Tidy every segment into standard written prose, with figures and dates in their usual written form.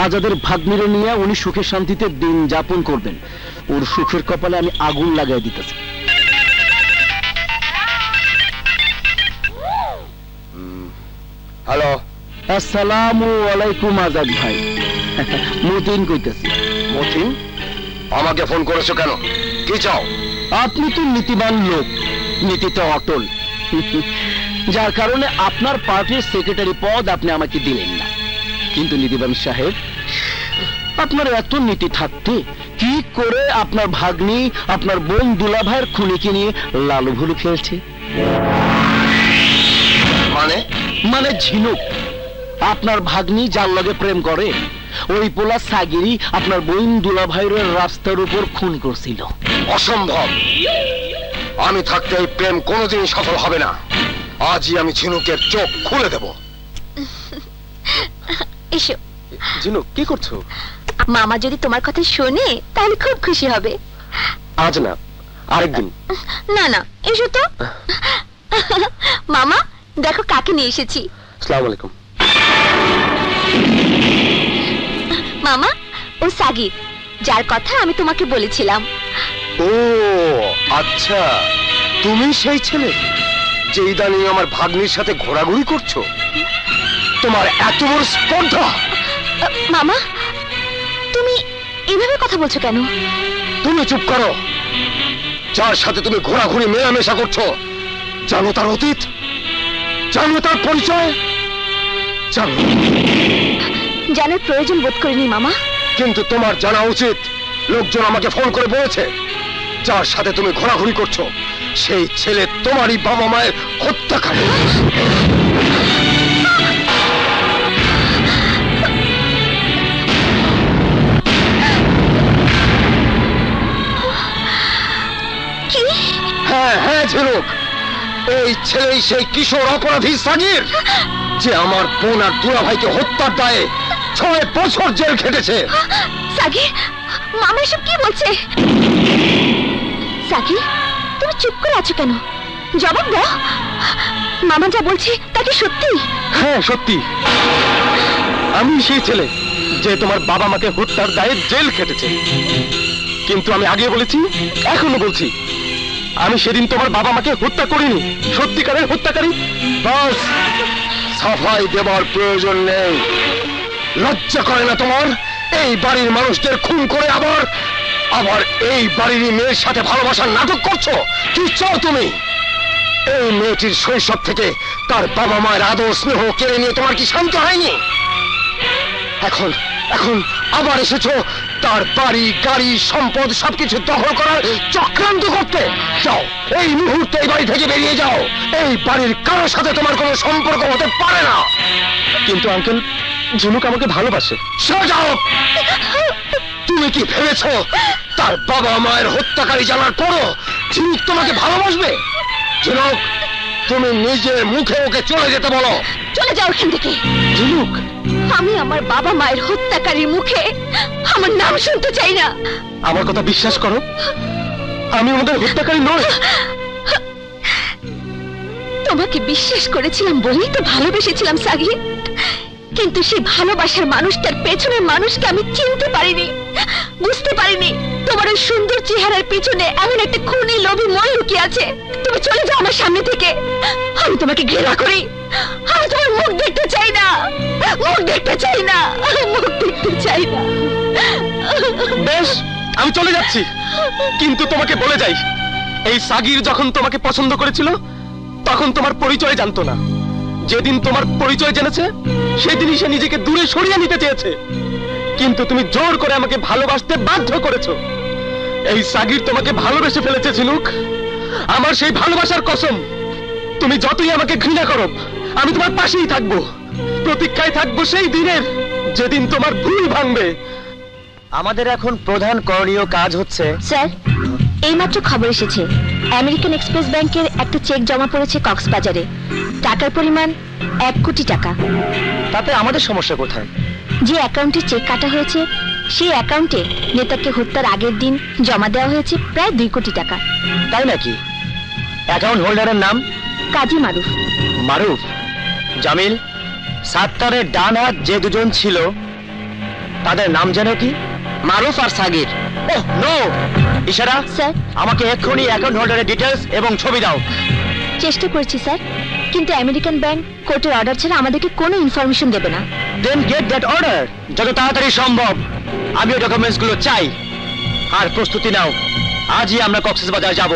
আজাদের ভাগ্নিরে নিয়ে উনি সুখে শান্তিতে দিন যাপন করবেন। ওর সুখের কপালে আমি আগুন লাগাই দিতেছি। হ্যালো, আসসালামু আলাইকুম আজাদ ভাই। মতিন কইতেছি। মতিন, আমাকে ফোন করেছো কেন? কি চাও? আপনি তো নীতিবান লোক, নীতিতে অটল, যার কারণে আপনার পার্টির সেক্রেটারি পদ আপনি আমাকে দিলেন না। কিন্তু নীতিবান সাহেব, আপনার এত নীতি থাকতে কি করে আপনার ভাগ্নি আপনার বোন দুলাভাইয়ের খুনিকে নিয়ে লালু ভুলু খেলছে? মানে ঝিনুক, আপনার ভাগ্নি যার লগে প্রেম করে ওই পোলা সাগিরি আপনার বোন দুলাভাইয়ের রাস্তার উপর খুন করছিল। অসম্ভব। আমি থাকতে এই প্রেম কোনোদিন সফল হবে না। আজই আমি ঝিনুকের চোখ খুলে দেব। এসো। ঝিনুক, কি করছো? মামা যদি তোমার কথা শোনে তাহলে খুব খুশি হবে। আজ না, আরেকদিন। না না, এসো তো। মামা দেখো কাকে নিয়ে এসেছি। আসসালামু আলাইকুম। মামা, ও সাগির, যার কথা আমি তোমাকে বলেছিলাম। ও আচ্ছা, তুমি সেই ছেলে যে ইদানিং আমার ভাগ্নির সাথে ঘোরাঘুরি করছো? তোমার এত বড় স্পর্ধা! মামা, তুমি এভাবে কথা বলছো কেন? তুমি চুপ করো। যার সাথে তুমি ঘোরাঘুরি মেলামেশা করছো, জানো তার অতীত? জানো তার পরিচয়? জানো? জানার প্রয়োজন বোধ করিনি মামা। কিন্তু তোমার জানা উচিত। লোকজন আমাকে ফোন করে বলেছে যার সাথে তুমি ঘোরাঘুরি করছো সেই ছেলে তোমারই বাবা মায়ের হত্যাকারী। হ্যাঁ হ্যাঁ ঝিনুক, এই ছেলেই সেই কিশোর অপরাধী সাগির যে আমার বোন আর দুলাভাইকে হত্যার দায়ে 6 বছর জেল খেটেছে। সাগির, মামা এসব কি বলছে? সাগির, তুমি চুপ করে আছো কেন? জবাব দাও। মামা যা বলছে তা কি সত্যি? হ্যাঁ সত্যি, আমি সেই ছেলে যে তোমার বাবা মাকে হত্যার দায়ে জেল খেটেছে। কিন্তু আমি আগে বলেছি, এখনো বলছি, আমি সেদিন তোমার বাবা মাকে হত্যা করিনি। সত্যিকারের হত্যাকারী। বাস, সাফাই দেবার প্রয়োজন নেই। লজ্জা করে না তোমার? এই বাড়ির মানুষদের খুন করে আবার এই বাড়ির মেয়ের সাথে ভালোবাসার নাটক করছো? কি চাও তুমি? এই মেয়েটির শৈশব থেকে তার বাবা মায়ের আদর স্নেহ কেড়ে নিয়ে তোমার কি শান্ত হয়নি? এখন এখন আবার এসেছো তার বাড়ি গাড়ি সম্পদ সবকিছু দখল করার চক্রান্ত করতে। যাও, এই মুহূর্তে এই বাড়ি থেকে বেরিয়ে যাও। এই বাড়ির কারোর সাথে তোমার কোনো সম্পর্ক হতে পারে না। কিন্তু আঙ্কেল, ঝিনুক আমাকে ভালোবাসে। যাও। তুমি কি ভেবেছো তার বাবা মায়ের হত্যাকারী জানার পরও ঝিনুক তোমাকে ভালোবাসবে? ঝিনুক, তুমি নিজের মুখে ওকে চলে যেতে বলো। চলে যাও এখান থেকে। ঝিনুক, আমি আমার বাবা মায়ের হত্যাকারীর মুখে আমার নাম শুনতে চাই না। আমার কথা বিশ্বাস করো, আমি ওদের হত্যাকারী নই। তোমাকে বিশ্বাস করেছিলাম বলেই তো ভালোবেসেছিলাম সাগির। কিন্তু সেই ভালোবাসার মানুষটার পেছনের মানুষকে আমি চিনতে পারিনি, বুঝতে পারিনি। তোমার ওই সুন্দর চেহারার পেছনে এমন একটা খুনি লোভী মন লুকিয়ে আছে। তুমি চলে যাও আমার সামনে থেকে। আমি তোমাকে ঘৃণা করি। আমি তোমার মুখ দেখতে চাই না, মুখ দেখতে চাই না, মুখ দেখতে চাই না। বেশ, আমি চলে যাচ্ছি। কিন্তু তোমাকে বলে যাই, এই সাগির যখন তোমাকে পছন্দ করেছিল তখন তোমার পরিচয় জানতো না। যেদিন তোমার পরিচয় জেনেছে সেদিনই সে নিজেকে দূরে সরিয়ে নিতে চেয়েছে। কিন্তু তুমি জোর করে আমাকে ভালোবাসতে বাধ্য করেছো। এই সাগির তোমাকে ভালোবেসে ফেলেছে ঝিনুক। আমার সেই ভালোবাসার কসম, তুমি যতই আমাকে ঘৃণা করো আমি তোমার পাশেই থাকবো। প্রতীক্ষায় থাকবো সেই দিনের যেদিন তোমার ভুল ভাঙবে। আমাদের এখন প্রধান করণীয় কাজ হচ্ছে। স্যার, এইমাত্র খবর এসেছে আমেরিকান এক্সপ্রেস ব্যাংকের একটা চেক জমা পড়েছে কক্সবাজারে। টাকার পরিমাণ 1 কোটি টাকা। তাতে আমাদের সমস্যা কোথায়? যে অ্যাকাউন্টে চেক কাটা হয়েছে সেই অ্যাকাউন্টে নেতাকে হত্যার আগের দিন জমা দেওয়া হয়েছে প্রায় 2 কোটি টাকা। তাই নাকি? অ্যাকাউন্ট হোল্ডারের নাম? কাজী মারুফ। মারুফ, জামিল, সাত্তারের ডান হাত যে দুজন ছিল তাদের নাম যেন কি? মারুফ আর সাগির। Oh no! ইশারা, স্যার, আমাকে এক্ষুনি অ্যাকাউন্ট হোল্ডারের ডিটেলস এবং ছবি দাও। চেষ্টা করছি স্যার, কিন্তু আমেরিকান ব্যাংক কোর্টের অর্ডার ছাড়া আমাদেরকে কোনো ইনফরমেশন দেবে না। দেন গেট দ্যাট অর্ডার যত তাড়াতাড়ি সম্ভব। আমি ওই ডকুমেন্টসগুলো চাই। আর প্রস্তুতি নাও, আজই আমরা কক্সবাজার যাব।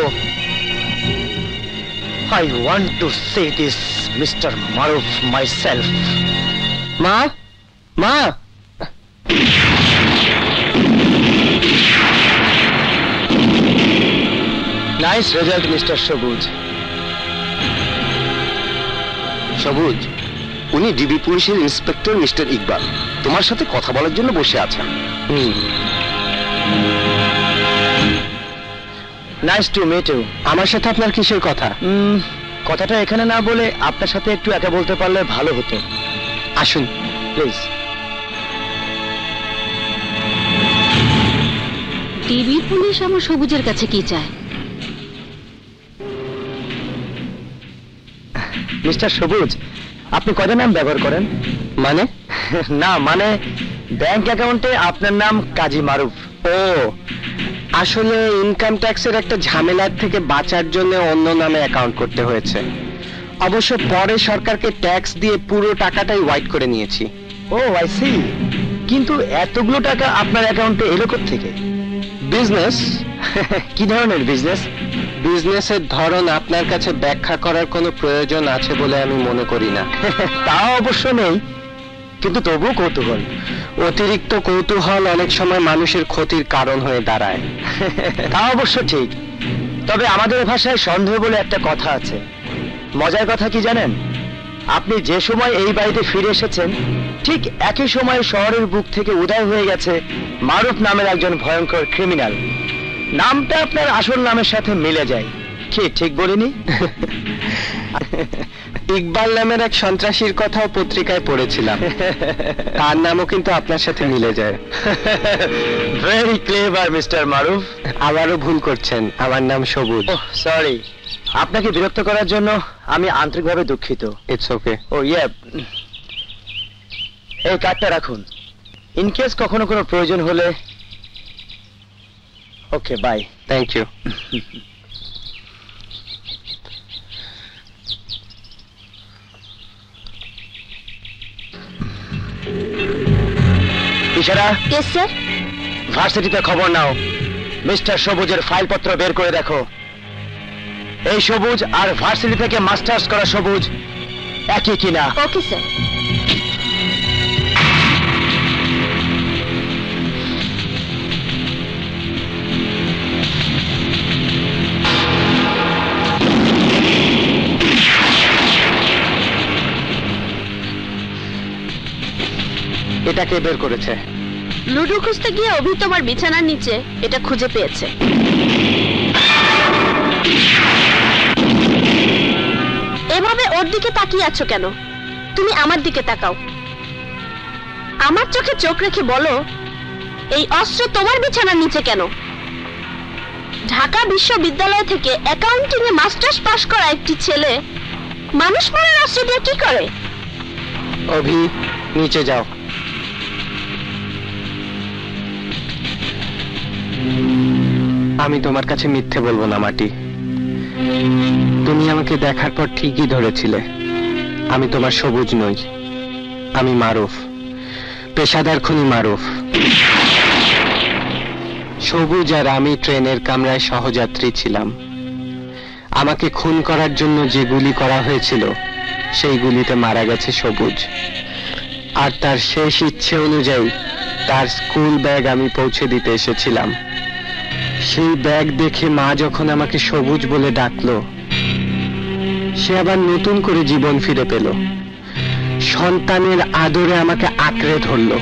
I want to see this Mr. Maruf myself. মা, মা। নাইস রেজাল্ট মিস্টার সবুজ। সবুজ, উনি ডিবি পুলিশের ইন্সপেক্টর মিস্টার ইকবাল তোমার সাথে কথা বলার জন্য বসে আছেন। Nice to meet you. আমার সাথে আপনার কিসের কথা? কথাটা এখানে না বলে আপনার সাথে একটু একা বলতে পারলে ভালো হতো। আসুন প্লিজ। ডিবি পুলিশ আমার সবুজের কাছে কি চায়? মিস্টার সবুজ, আপনি কয়টা নাম ব্যবহার করেন? মানে? না মানে ব্যাংক অ্যাকাউন্টে আপনার নাম কাজী মারুফ। ও, আসলে ইনকাম ট্যাক্সের একটা ঝামেলার থেকে বাঁচার জন্য অন্য নামে অ্যাকাউন্ট করতে হয়েছে। অবশ্য পরে সরকারকে ট্যাক্স দিয়ে পুরো টাকাটাই হোয়াইট করে নিয়েছি। ও আই সি। কিন্তু এতগুলো টাকা আপনার অ্যাকাউন্টে এলো থেকে? বিজনেস। কি ধরনের বিজনেস? বিজনেসের ধরন আপনার কাছে ব্যাখ্যা করার কোনো প্রয়োজন আছে বলে আমি মনে করি না। তা অবশ্য নেই, কিন্তু তবুও কৌতূহল। অতিরিক্ত কৌতূহল অনেক সময় মানুষের ক্ষতির কারণ হয়ে দাঁড়ায়। তা অবশ্য ঠিক, তবে আমাদের ভাষায় সন্দেহ বলে একটা কথা আছে। মজার কথা কি জানেন? আপনি যে সময় এই বাড়িতে ফিরে এসেছেন ঠিক একই সময় শহরের বুক থেকে উদয় হয়ে গেছে মারুফ নামের একজন ভয়ঙ্কর ক্রিমিনাল। নামটা আপনার আসল নামের সাথে মিলে যায়। কি ঠিক বলিনি? ইকবাল নামের এক সন্ত্রাসীর কথাও পত্রিকায় পড়েছিলাম, তার নামও কিন্তু আপনার সাথে মিলে যায়। ভেরি ক্লেভার মিস্টার মারুফ। আবারও ভুল করছেন, আমার নাম সবুজ। ওহ সরি, আপনাকে বিরক্ত করার জন্য আমি আন্তরিকভাবে দুঃখিত। It's okay. ও ইয়ে, এই কার্ডটা রাখুন, ইন কেস কখনো কোনো প্রয়োজন হলে। Okay bye. Thank you. ইশারা, ইয়েস স্যার। ভার্সিটিতে খবর নাও, মিস্টার সবুজের ফাইলপত্র বের করে দেখো। এই সবুজ আর ভার্সিটি থেকে মাস্টার্স করা সবুজ একই কিনা। Okay sir. এটাকে বের করেছে? লুডো খুঁজতে গিয়ে অভি তোমার বিছানার নিচে এটা খুঁজে পেয়েছে। এভাবে ওর দিকে তাকিয়ে আছো কেন? তুমি আমার দিকে তাকাও। আমার চোখে চোখ রেখে বলো, এই অস্ত্র তোমার বিছানার নিচে কেন? ঢাকা বিশ্ববিদ্যালয় থেকে অ্যাকাউন্টিং এ মাস্টার্স পাশ করা একটি ছেলে মানুষ মারার অস্ত্র দিয়ে কি করে? অভি, নিচে যাও। আমি তোমার কাছে মিথ্যে বলবো না মাটি। তুমি আমাকে দেখার পর ঠিকই ধরেছিলে আমি তোমার সবুজ নই, আমি মারুফ, পেশাদার খুনি মারুফ। সবুজ আর আমি ট্রেনের কামরায় সহযাত্রী ছিলাম। আমাকে খুন করার জন্য যে গুলি করা হয়েছিল সেই গুলিতে মারা গেছে সবুজ। আর তার শেষ ইচ্ছে অনুযায়ী তার স্কুল ব্যাগ আমি পৌঁছে দিতে এসেছিলাম। সেই ব্যাগ দেখে মা যখন আমাকে সবুজ বলে ডাকলো, সে আবার নতুন করে জীবন ফিরে পেল। সন্তানের আদরে আমাকে আঁকড়ে ধরলো।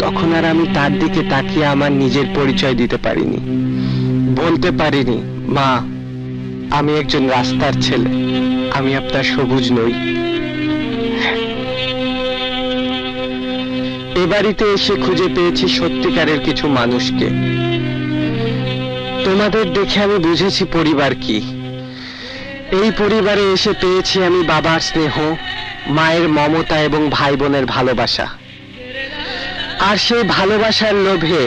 তখন আর আমি তার দিকে তাকিয়ে আমার নিজের পরিচয় দিতে পারিনি, বলতে পারিনি, মা আমি একজন রাস্তার ছেলে, আমি আপনার সবুজ নই। এ বাড়িতে এসে খুঁজে পেয়েছি সত্যিকারের কিছু মানুষকে। তোমাদের দেখে আমি বুঝেছি পরিবার কি। এই পরিবারে এসে পেয়েছি আমি বাবার স্নেহ, মায়ের মমতা এবং ভাই বোনের ভালোবাসা। আর সেই ভালোবাসার লোভে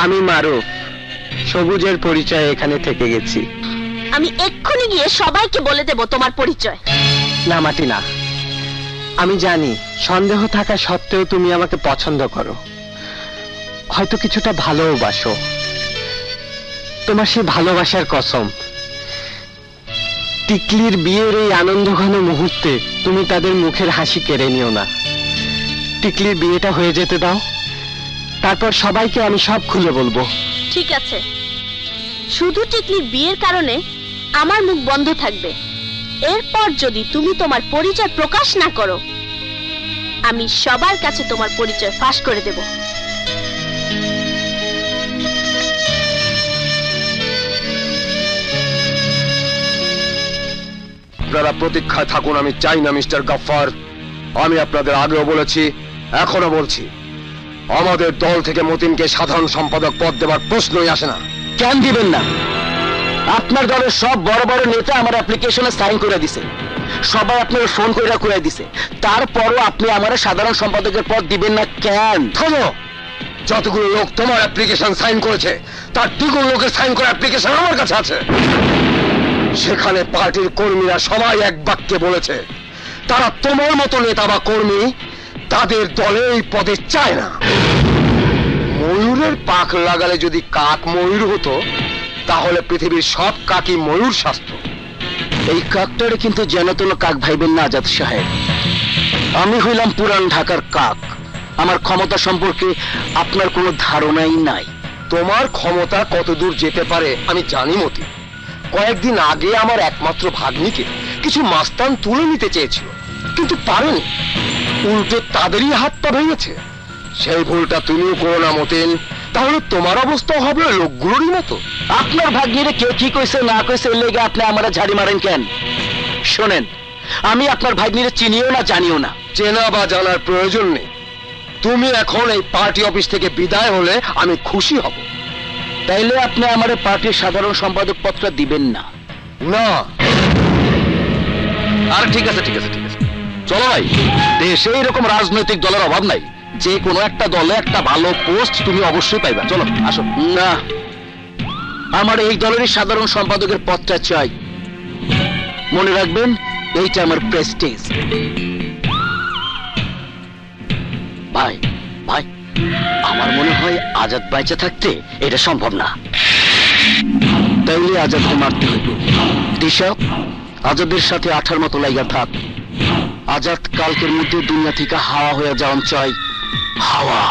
আমি মারুফ সবুজের পরিচয় এখানে থেকে গেছি। আমি এক্ষুনি গিয়ে সবাইকে বলে দেব তোমার পরিচয়। না মাটি না, আমি জানি সন্দেহ থাকা সত্ত্বেও তুমি আমাকে পছন্দ করো, হয়তো কিছুটা ভালোবাসো। তোমার সেই ভালোবাসার কসম, টিকলির বিয়ের এই আনন্দঘন মুহূর্তে তুমি তাদের মুখের হাসি কেড়ে নিও না। টিকলির বিয়েটা হয়ে যেতে দাও, তারপর সবাইকে আমি সব খুলে বলবো। ঠিক আছে, শুধু টিকলির বিয়ের কারণে আমার মুখ বন্ধ থাকবে। এরপর যদি তুমি তোমার পরিচয় প্রকাশ না করো, আমি সবার কাছে তোমার পরিচয় ফাঁস করে দেব। আপনারা প্রতীক্ষায় থাকুন, আমি চাই না মিস্টার গাফফার। আমি আপনাদের আগেও বলেছি, এখনো বলছি, আমাদের দল থেকে মতিনকে সাধারণ সম্পাদক পদ দেওয়ার প্রশ্নই আসে না। কেন দিবেন না? আপনার দলের সব বড় বড় নেতা আমার অ্যাপ্লিকেশনে সাইন করে দিছে, সবাই আপনার ফোন করে দিছে, তারপরও আপনি আমার সাধারণ সম্পাদকের পদ দিবেন না কেন? থামো! যতগুলো লোক তোমার অ্যাপ্লিকেশন সাইন করেছে তার দ্বিগুণ লোকের সাইন করা অ্যাপ্লিকেশন আমার কাছে আছে। সেখানে পার্টির কর্মীরা সবাই এক বাক্যে বলেছে তারা তোমার মতো নেতা বা কর্মী তাদের দলে এই পদে চায় না। ময়ূরের পাখ লাগালে যদি কাক ময়ূর হতো, তাহলে পৃথিবীর সব কাকই ময়ূর শাস্ত। এই কাকটারে কিন্তু যেন তেন কাক ভাইবেন না আজাদ সাহেব। আমি হইলাম পুরান ঢাকার কাক, আমার ক্ষমতা সম্পর্কে আপনার কোনো ধারণাই নাই। তোমার ক্ষমতা কতদূর যেতে পারে আমি জানি মতি। কয়েকদিন আগে আমার একমাত্র ভাগ্নিকে কিছু মাস্তান তুলে নিতে চেয়েছিল, কিন্তু পারেনি, উল্টো তাদেরই হাত পা ভেঙেছে। সেই ভুলটা তুমিও করো না মতিন, তাহলে তোমার অবস্থা হবে ওই লোকগুলোরই মতো। আপনার ভাগ্নিরে কে কি কইছে না কইছে এর লেগে আপনি আমারে ঝাড়ি মারেন কেন? শোনেন, আমি আপনার ভাগ্নিরে চিনিও না জানিও না। চেনা বা জানার প্রয়োজন নেই। তুমি এখন এই পার্টি অফিস থেকে বিদায় হলে আমি খুশি হব। তাইলে আপনি আমারে পার্টির সাধারণ সম্পাদক পদটা দিবেন না? না। আর ঠিক আছে, চলো ভাই, দেশে এরকম রাজনৈতিক দলের অভাব নাই, যে কোনো একটা দলে একটা ভালো পোস্ট তুমি অবশ্যই পাইবা। চলো আসো। না, আমার এই দলেরই সাধারণ সম্পাদকের পদটা চাই। মনে রাখবেন, এইটা আমার প্রেস্টিজ। ভাই ভাই, আমার মনে হয় আজাদ বাইচা থাকতে এটা সম্ভব না। তাইলে আজাদকে মারতে হইব। দিশা, আজাদের সাথে আঠার মতো লাইগা থাক। আজাদ কালকের মধ্যে দুনিয়া থেকে হাওয়া হয়ে যাওয়ান চাই। হাওয়া।